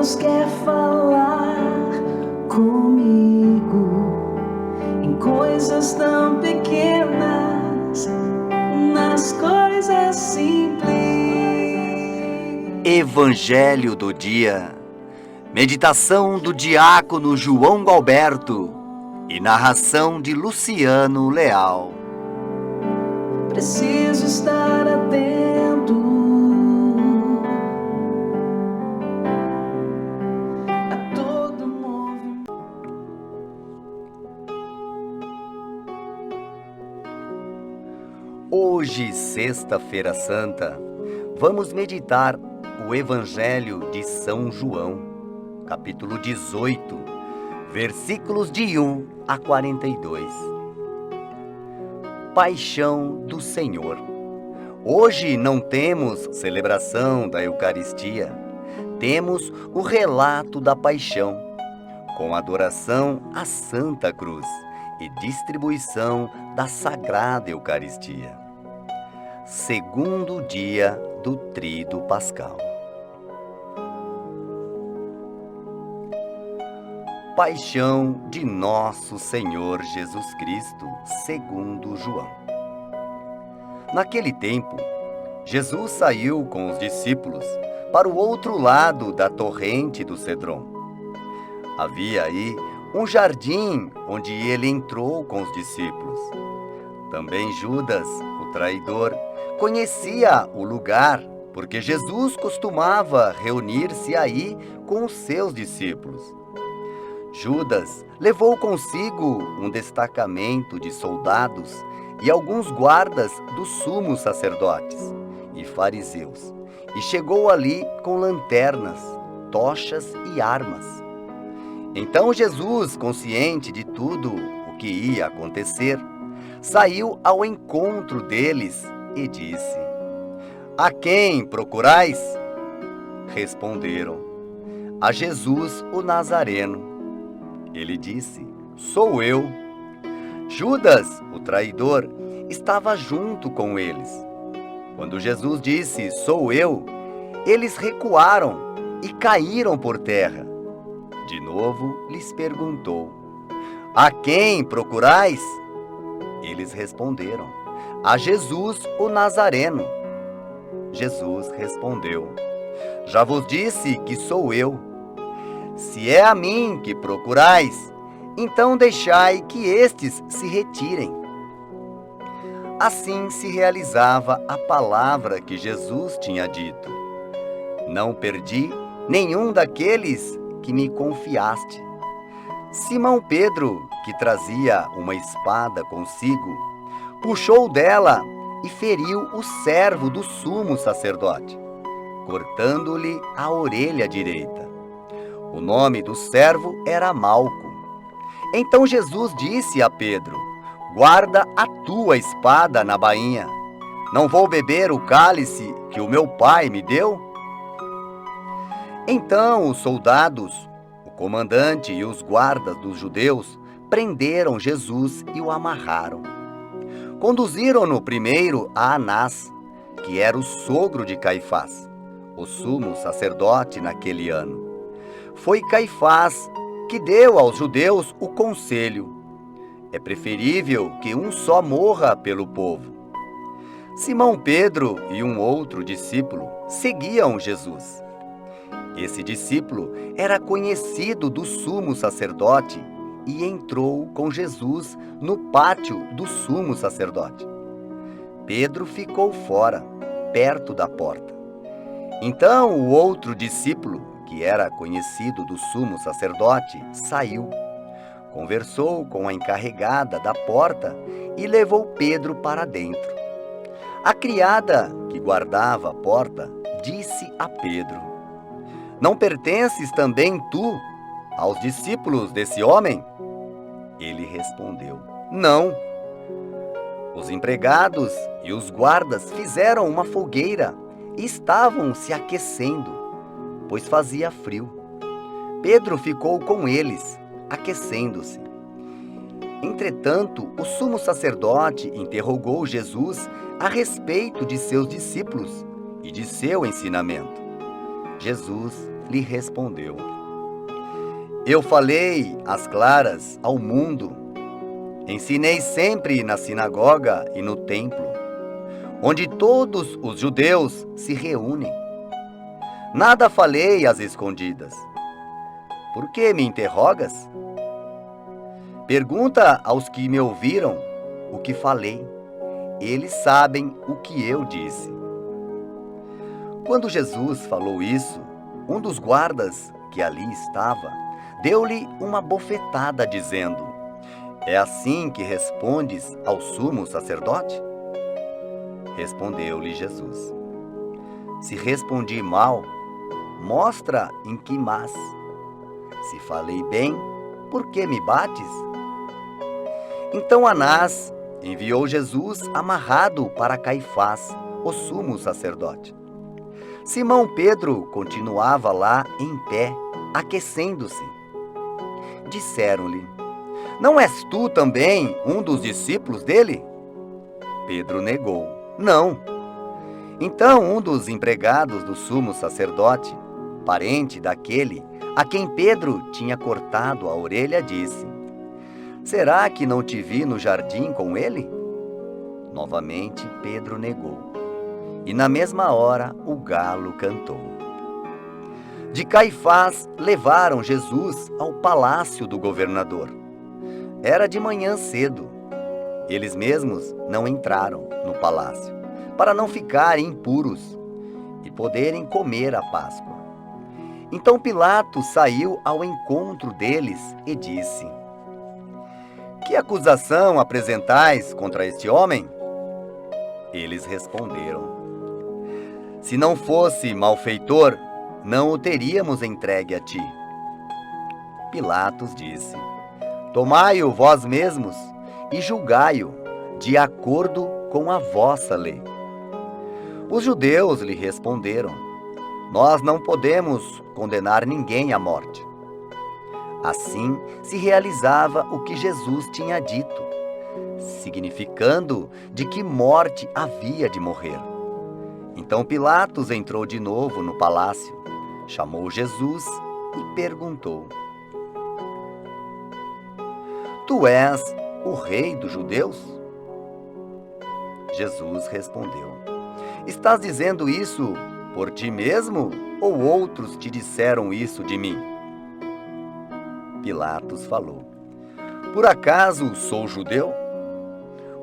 Deus quer falar comigo em coisas tão pequenas, nas coisas simples. Evangelho do dia. Meditação do diácono João Galberto e narração de Luciano Leal. Preciso estar atento a todo movimento. Hoje, Sexta-feira Santa, vamos meditar o Evangelho de São João, capítulo 18, versículos de 1 a 42. Paixão do Senhor. Hoje não temos celebração da Eucaristia, temos o relato da paixão, com adoração à Santa Cruz e distribuição da Sagrada Eucaristia. Segundo dia do Tríduo Pascal. Paixão de Nosso Senhor Jesus Cristo, segundo João. Naquele tempo, Jesus saiu com os discípulos para o outro lado da torrente do Cedron. Havia aí um jardim onde ele entrou com os discípulos. Também Judas, o traidor, conhecia o lugar, porque Jesus costumava reunir-se aí com os seus discípulos. Judas levou consigo um destacamento de soldados e alguns guardas dos sumos sacerdotes e fariseus, e chegou ali com lanternas, tochas e armas. Então Jesus, consciente de tudo o que ia acontecer, saiu ao encontro deles e disse: "A quem procurais?" Responderam: "A Jesus o Nazareno." Ele disse: "Sou eu." Judas, o traidor, estava junto com eles. Quando Jesus disse: "Sou eu", eles recuaram e caíram por terra. De novo lhes perguntou: "A quem procurais?" Eles responderam: "A Jesus o Nazareno." Jesus respondeu: "Já vos disse que sou eu. Se é a mim que procurais, então deixai que estes se retirem." Assim se realizava a palavra que Jesus tinha dito: "Não perdi nenhum daqueles que me confiaste." Simão Pedro, que trazia uma espada consigo, puxou dela e feriu o servo do sumo sacerdote, cortando-lhe a orelha direita. O nome do servo era Malco. Então Jesus disse a Pedro: "Guarda a tua espada na bainha. Não vou beber o cálice que o meu pai me deu?" Então os soldados, o comandante e os guardas dos judeus prenderam Jesus e o amarraram. Conduziram-no primeiro a Anás, que era o sogro de Caifás, o sumo sacerdote naquele ano. Foi Caifás que deu aos judeus o conselho: é preferível que um só morra pelo povo. Simão Pedro e um outro discípulo seguiam Jesus. Esse discípulo era conhecido do sumo sacerdote e entrou com Jesus no pátio do sumo sacerdote. Pedro ficou fora, perto da porta. Então o outro discípulo, que era conhecido do sumo sacerdote, saiu, conversou com a encarregada da porta e levou Pedro para dentro. A criada que guardava a porta disse a Pedro: "Não pertences também tu aos discípulos desse homem?" Ele respondeu: "Não." Os empregados e os guardas fizeram uma fogueira e estavam se aquecendo, pois fazia frio. Pedro ficou com eles, aquecendo-se. Entretanto, o sumo sacerdote interrogou Jesus a respeito de seus discípulos e de seu ensinamento. Jesus lhe respondeu: Eu falei às claras ao mundo, ensinei sempre na sinagoga e no templo, onde todos os judeus se reúnem. Nada falei às escondidas. Por que me interrogas? Pergunta aos que me ouviram o que falei. Eles sabem o que eu disse. Quando Jesus falou isso, um dos guardas que ali estava deu-lhe uma bofetada, dizendo: É assim que respondes ao sumo sacerdote? Respondeu-lhe Jesus: Se respondi mal, mostra em que mas. Se falei bem, por que me bates? Então Anás enviou Jesus amarrado para Caifás, o sumo sacerdote. Simão Pedro continuava lá em pé, aquecendo-se. Disseram-lhe: Não és tu também um dos discípulos dele? Pedro negou: Não. Então um dos empregados do sumo sacerdote, parente daquele a quem Pedro tinha cortado a orelha, disse: Será que não te vi no jardim com ele? Novamente Pedro negou. E na mesma hora o galo cantou. De Caifás levaram Jesus ao palácio do governador. Era de manhã cedo. Eles mesmos não entraram no palácio, para não ficarem impuros e poderem comer a Páscoa. Então Pilatos saiu ao encontro deles e disse: Que acusação apresentais contra este homem? Eles responderam: Se não fosse malfeitor, não o teríamos entregue a ti. Pilatos disse: Tomai-o vós mesmos e julgai-o de acordo com a vossa lei. Os judeus lhe responderam: Nós não podemos condenar ninguém à morte. Assim se realizava o que Jesus tinha dito, significando de que morte havia de morrer. Então Pilatos entrou de novo no palácio, chamou Jesus e perguntou: Tu és o rei dos judeus? Jesus respondeu: Estás dizendo isso por ti mesmo ou outros te disseram isso de mim? Pilatos falou: Por acaso sou judeu?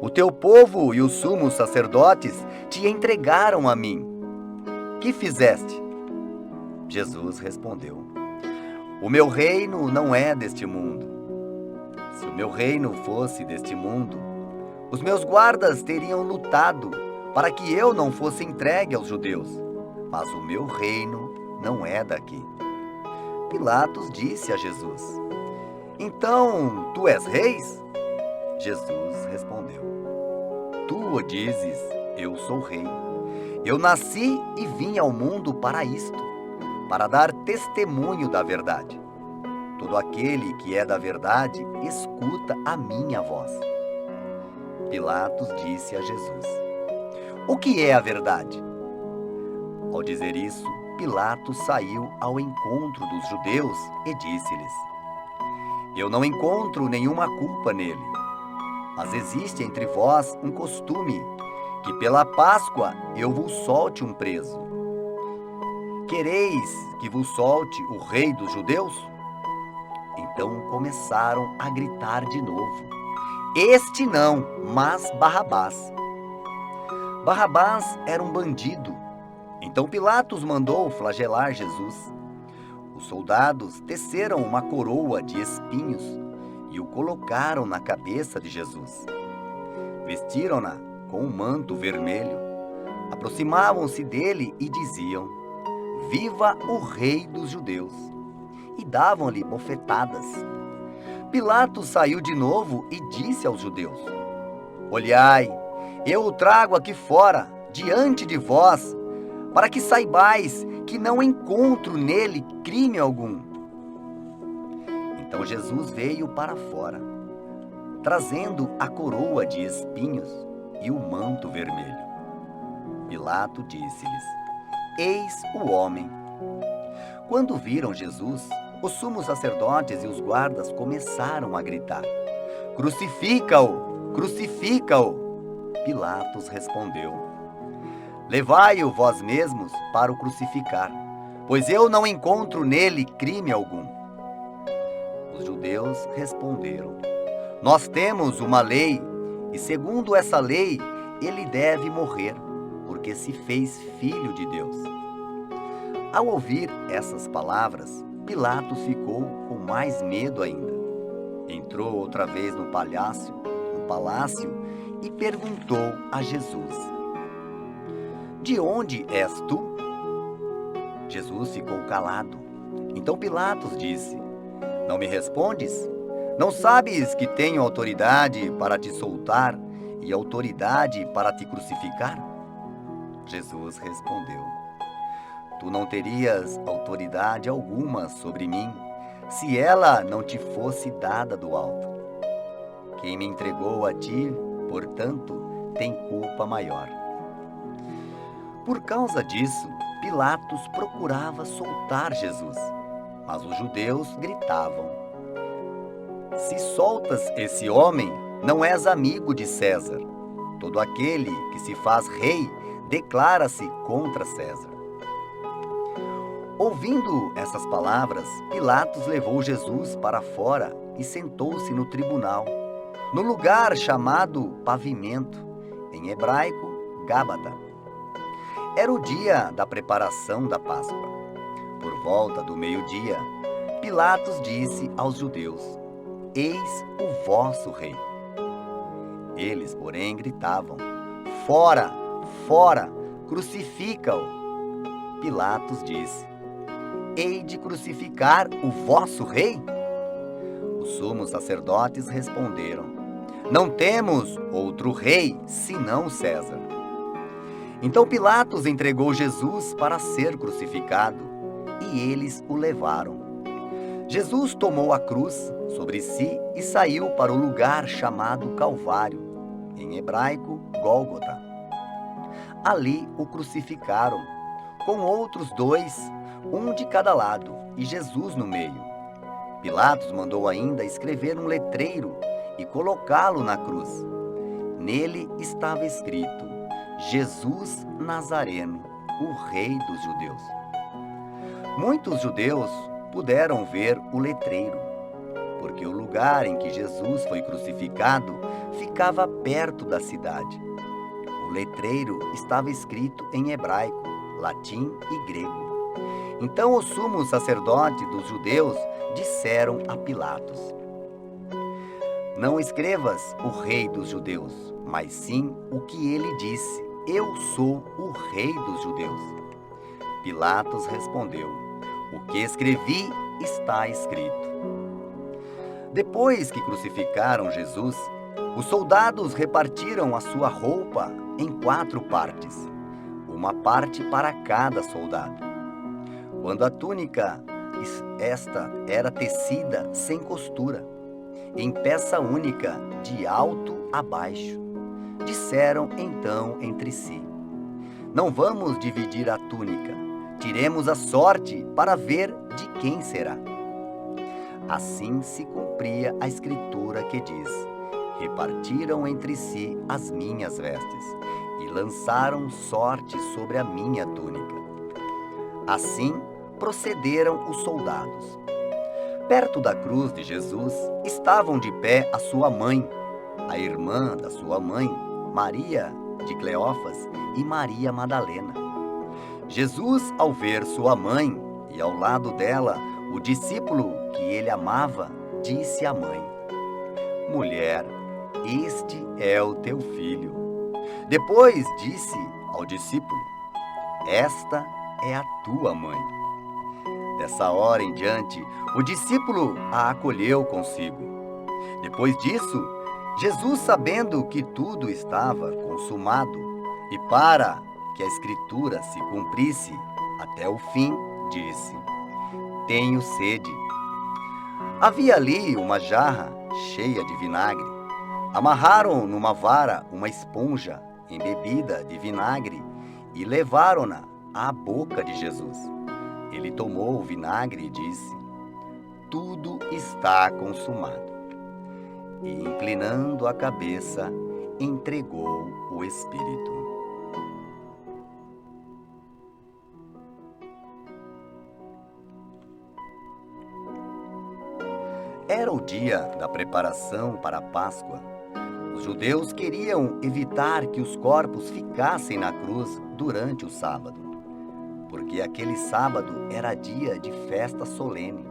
O teu povo e os sumos sacerdotes te entregaram a mim. Que fizeste? Jesus respondeu: O meu reino não é deste mundo. Se o meu reino fosse deste mundo, os meus guardas teriam lutado para que eu não fosse entregue aos judeus. Mas o meu reino não é daqui. Pilatos disse a Jesus: Então tu és rei? Jesus respondeu: Tu o dizes, eu sou rei. Eu nasci e vim ao mundo para isto, para dar testemunho da verdade. Todo aquele que é da verdade, escuta a minha voz. Pilatos disse a Jesus: O que é a verdade? Ao dizer isso, Pilatos saiu ao encontro dos judeus e disse-lhes: Eu não encontro nenhuma culpa nele, mas existe entre vós um costume, que pela Páscoa eu vos solte um preso. Quereis que vos solte o rei dos judeus? Então começaram a gritar de novo: Este não, mas Barrabás. Barrabás era um bandido. Então Pilatos mandou flagelar Jesus. Os soldados teceram uma coroa de espinhos e o colocaram na cabeça de Jesus. Vestiram-na com um manto vermelho. Aproximavam-se dele e diziam: Viva o rei dos judeus! E davam-lhe bofetadas. Pilatos saiu de novo e disse aos judeus: Olhai, eu o trago aqui fora, diante de vós, para que saibais que não encontro nele crime algum. Então Jesus veio para fora, trazendo a coroa de espinhos e o manto vermelho. Pilatos disse-lhes: Eis o homem. Quando viram Jesus, os sumos sacerdotes e os guardas começaram a gritar: Crucifica-o! Crucifica-o! Pilatos respondeu: Levai-o vós mesmos para o crucificar, pois eu não encontro nele crime algum. Os judeus responderam: Nós temos uma lei, e segundo essa lei, ele deve morrer, porque se fez filho de Deus. Ao ouvir essas palavras, Pilatos ficou com mais medo ainda. Entrou outra vez no palácio e perguntou a Jesus: De onde és tu? Jesus ficou calado. Então Pilatos disse: Não me respondes? Não sabes que tenho autoridade para te soltar e autoridade para te crucificar? Jesus respondeu: Tu não terias autoridade alguma sobre mim, se ela não te fosse dada do alto. Quem me entregou a ti, portanto, tem culpa maior. Por causa disso, Pilatos procurava soltar Jesus, mas os judeus gritavam: Se soltas esse homem, não és amigo de César. Todo aquele que se faz rei declara-se contra César. Ouvindo essas palavras, Pilatos levou Jesus para fora e sentou-se no tribunal, no lugar chamado Pavimento, em hebraico, Gábata. Era o dia da preparação da Páscoa. Por volta do meio-dia, Pilatos disse aos judeus: Eis o vosso rei. Eles, porém, gritavam: Fora, fora, crucifica-o. Pilatos disse: Hei de crucificar o vosso rei? Os sumos sacerdotes responderam: Não temos outro rei senão César. Então Pilatos entregou Jesus para ser crucificado, e eles o levaram. Jesus tomou a cruz sobre si e saiu para o lugar chamado Calvário, em hebraico, Gólgota. Ali o crucificaram, com outros dois, um de cada lado, e Jesus no meio. Pilatos mandou ainda escrever um letreiro e colocá-lo na cruz. Nele estava escrito: Jesus Nazareno, o Rei dos Judeus. Muitos judeus puderam ver o letreiro, porque o lugar em que Jesus foi crucificado ficava perto da cidade. O letreiro estava escrito em hebraico, latim e grego. Então o sumo sacerdote dos judeus disseram a Pilatos: Não escrevas o Rei dos Judeus, mas sim o que ele disse: Eu sou o Rei dos Judeus. Pilatos respondeu: O que escrevi está escrito. Depois que crucificaram Jesus, os soldados repartiram a sua roupa em 4 partes, uma parte para cada soldado. Quando a túnica, esta era tecida sem costura, em peça única, de alto a baixo, disseram então entre si: Não vamos dividir a túnica, tiremos a sorte para ver de quem será. Assim se cumpria a escritura que diz: Repartiram entre si as minhas vestes e lançaram sorte sobre a minha túnica. Assim procederam os soldados. Perto da cruz de Jesus estavam de pé a sua mãe, a irmã da sua mãe, Maria de Cleófas e Maria Madalena. Jesus, ao ver sua mãe e ao lado dela o discípulo que ele amava, disse à mãe: Mulher, este é o teu filho. Depois disse ao discípulo: Esta é a tua mãe. Dessa hora em diante, o discípulo a acolheu consigo. Depois disso, Jesus, sabendo que tudo estava consumado, e para que a escritura se cumprisse até o fim, disse: Tenho sede. Havia ali uma jarra cheia de vinagre. Amarraram numa vara uma esponja embebida de vinagre e levaram-na à boca de Jesus. ele tomou o vinagre e disse: tudo está consumado. E, inclinando a cabeça, entregou o Espírito. Era o dia da preparação para a Páscoa. Os judeus queriam evitar que os corpos ficassem na cruz durante o sábado, porque aquele sábado era dia de festa solene.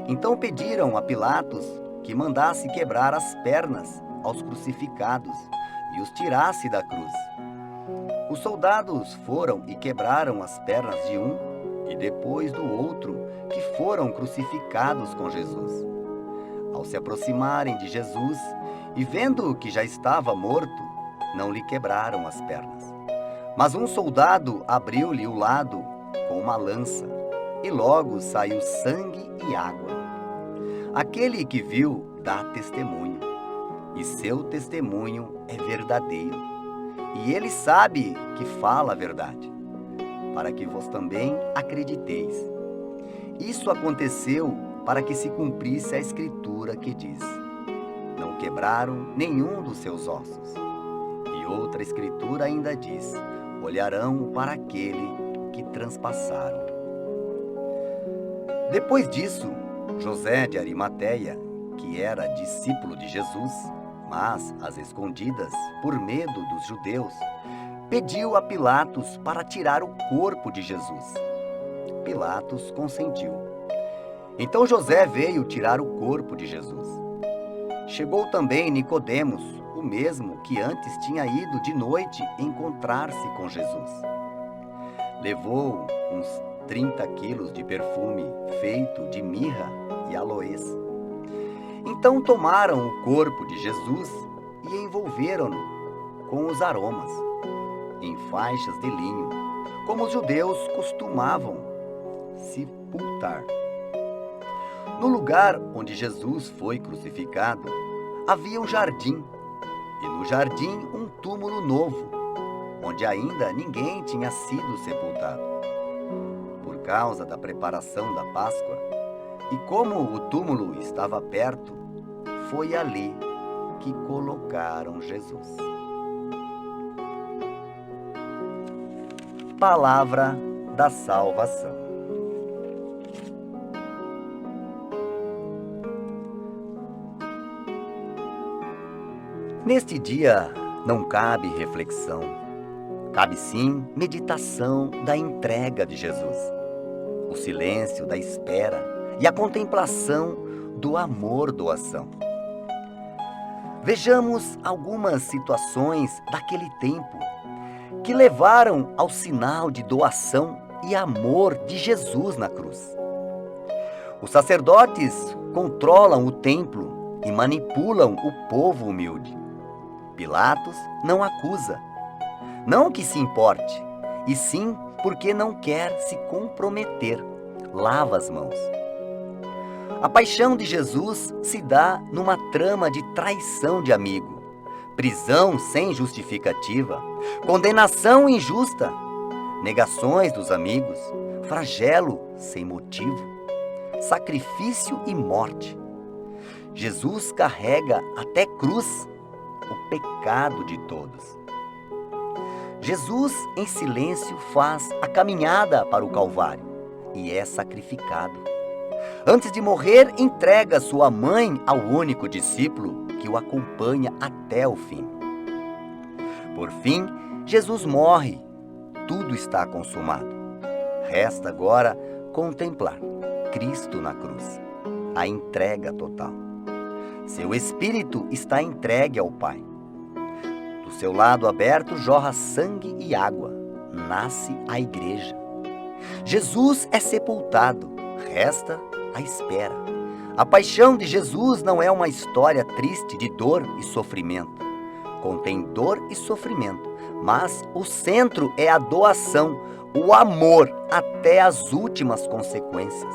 Então pediram a Pilatos que mandasse quebrar as pernas aos crucificados e os tirasse da cruz. Os soldados foram e quebraram as pernas de um e depois do outro que foram crucificados com Jesus. Ao se aproximarem de Jesus e vendo que já estava morto, não lhe quebraram as pernas. Mas um soldado abriu-lhe o lado com uma lança e logo saiu sangue e água. Aquele que viu dá testemunho, e seu testemunho é verdadeiro. E ele sabe que fala a verdade, para que vós também acrediteis. Isso aconteceu para que se cumprisse a escritura que diz: não quebraram nenhum dos seus ossos. E outra escritura ainda diz: olharão para aquele que transpassaram. Depois disso, José de Arimateia, que era discípulo de Jesus, mas às escondidas, por medo dos judeus, pediu a Pilatos para tirar o corpo de Jesus. Pilatos consentiu. Então José veio tirar o corpo de Jesus. Chegou também Nicodemos, o mesmo que antes tinha ido de noite encontrar-se com Jesus. Levou uns 30 quilos de perfume feito de mirra e aloés. Então tomaram o corpo de Jesus e envolveram-no com os aromas, em faixas de linho, como os judeus costumavam sepultar. No lugar onde Jesus foi crucificado, havia um jardim, e no jardim um túmulo novo, onde ainda ninguém tinha sido sepultado. Por causa da preparação da Páscoa, e como o túmulo estava perto, foi ali que colocaram Jesus. Palavra da salvação. Neste dia não cabe reflexão, cabe sim meditação da entrega de Jesus, o silêncio da espera e a contemplação do amor-doação. Vejamos algumas situações daquele tempo que levaram ao sinal de doação e amor de Jesus na cruz. Os sacerdotes controlam o templo e manipulam o povo humilde. Pilatos não acusa, não que se importe, e sim porque não quer se comprometer, lava as mãos. A paixão de Jesus se dá numa trama de traição de amigo, prisão sem justificativa, condenação injusta, negações dos amigos, flagelo sem motivo, sacrifício e morte. Jesus carrega até cruz o pecado de todos. Jesus, em silêncio, faz a caminhada para o Calvário e é sacrificado. Antes de morrer, entrega sua mãe ao único discípulo que o acompanha até o fim. Por fim, Jesus morre. Tudo está consumado. Resta agora contemplar Cristo na cruz, a entrega total. Seu espírito está entregue ao Pai. Do seu lado aberto jorra sangue e água. Nasce a igreja. Jesus é sepultado. Resta a espera. A paixão de Jesus não é uma história triste de dor e sofrimento. Contém dor e sofrimento, mas o centro é a doação, o amor até as últimas consequências.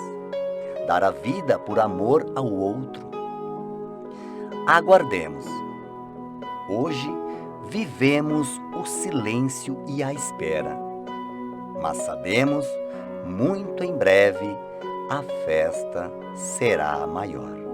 Dar a vida por amor ao outro. Aguardemos. Hoje vivemos o silêncio e a espera, mas sabemos muito em breve a festa será maior.